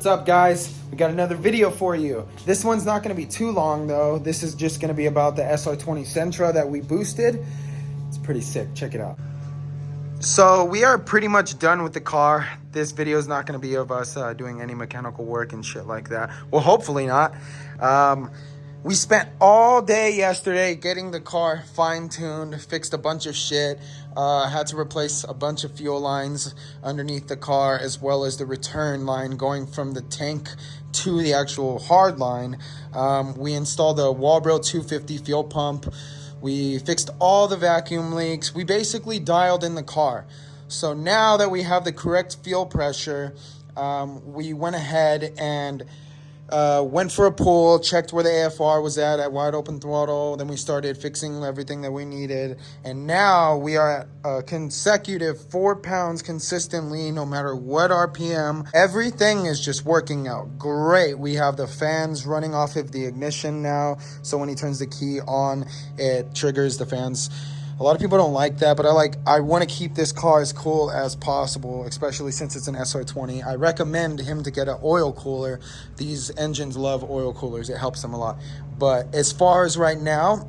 What's up, guys? We got another video for you. This one's not going to be too long though. This is just going to be about the SE-R Sentra that we boosted. It's pretty sick. Check it out. So we are pretty much done with the car. This video is not going to be of us doing any mechanical work and shit like that. Well, hopefully not. We spent all day yesterday getting the car fine-tuned, fixed a bunch of shit, had to replace a bunch of fuel lines underneath the car, as well as the return line going from the tank to the actual hard line. We installed a Walbro 250 fuel pump. We fixed all the vacuum leaks. We basically dialed in the car. So now that we have the correct fuel pressure, we went ahead and went for a pull, checked where the AFR was at wide open throttle. Then we started fixing everything that we needed. And now we are at a consecutive 4 pounds consistently, no matter what RPM. Everything is just working out great. We have the fans running off of the ignition now. So when he turns the key on, it triggers the fans. A lot of people don't like that, but I want to keep this car as cool as possible, especially since it's an SR20. I recommend him to get an oil cooler. These engines love oil coolers. It helps them a lot. But as far as right now,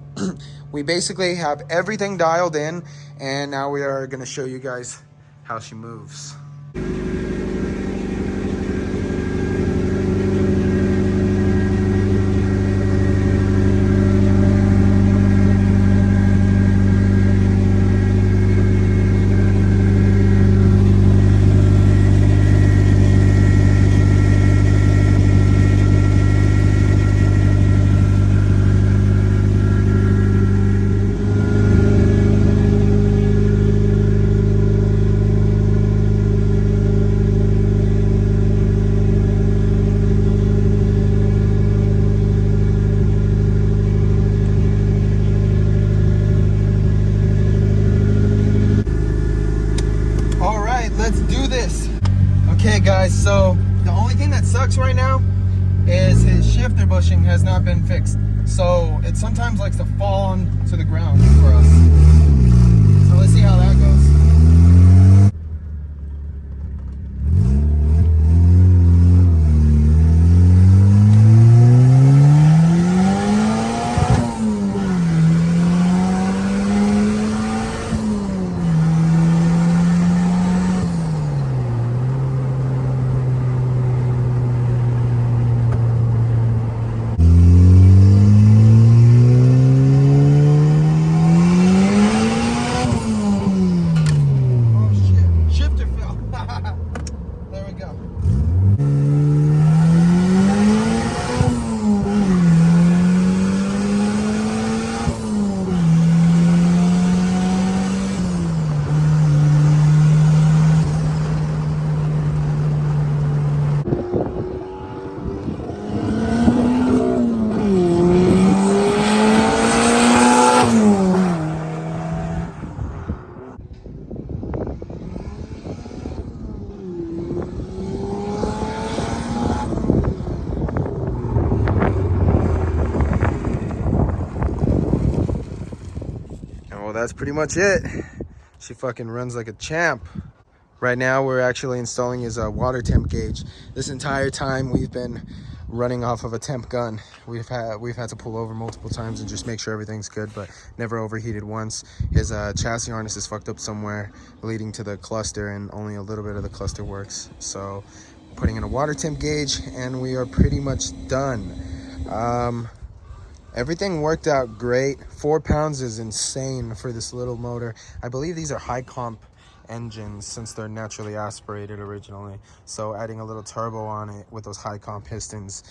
we basically have everything dialed in, and now we are going to show you guys how she moves. Let's do this. Okay, guys, so the only thing that sucks right now is his shifter bushing has not been fixed. So it sometimes likes to fall onto the ground for us. So let's see how that goes. There we go. Well, that's pretty much it. She fucking runs like a champ. Right now, we're actually installing his water temp gauge. This entire time, we've been running off of a temp gun. We've had to pull over multiple times and just make sure everything's good, but never overheated once. His chassis harness is fucked up somewhere, leading to the cluster, and only a little bit of the cluster works. So, putting in a water temp gauge, and we are pretty much done. Everything worked out great. 4 pounds is insane for this little motor. I believe these are high comp engines since they're naturally aspirated originally. So adding a little turbo on it with those high comp pistons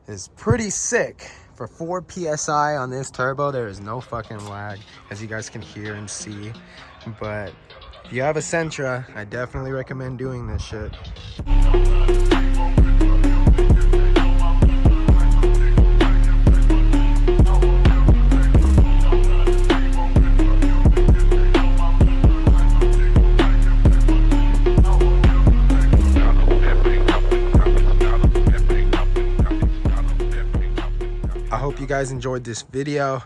is pretty sick. For 4 PSI on this turbo, there is no fucking lag, as you guys can hear and see. But if you have a Sentra, I definitely recommend doing this shit. I hope you guys enjoyed this video.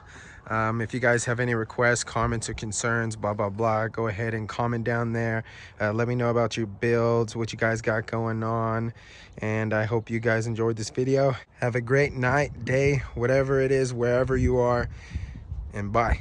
If you guys have any requests, comments, or concerns, blah, blah, blah, go ahead and comment down there. Let me know about your builds, what you guys got going on. And I hope you guys enjoyed this video. Have a great night, day, whatever it is, wherever you are. And bye.